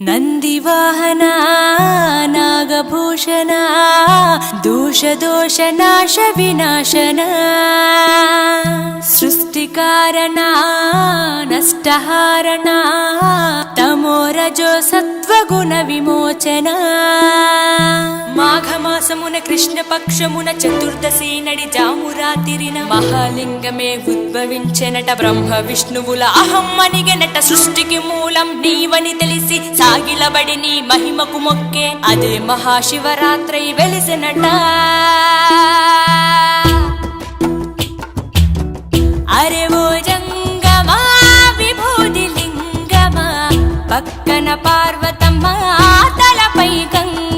ನಂದಿವಾಹನ ನಾಗಭೂಷಣ ದೋಷ ನಾಶ ವಿನಾಶನ ಸೃಷ್ಟಿಕಾರಣ ನಷ್ಟಹಾರಣ తమోరజో సత్వగుణ విమోచన మాఘమాసమున కృష్ణపక్షమున చతుర్దశి నడి జామురాతిరిన మహాలింగమే ఉద్భవించెనట బ్రహ్మ విష్ణువుల అహం అనిగెనట సృష్టికి మూలం నీవని తెలిసి సాగిలబడి నీ మహిమకు మొక్కే అదే మహాశివరాత్రి వెలిసినట అరే ఓ జంగమా విభూది లింగమా పక్కన పార్వతమ్మ తలపై గంగ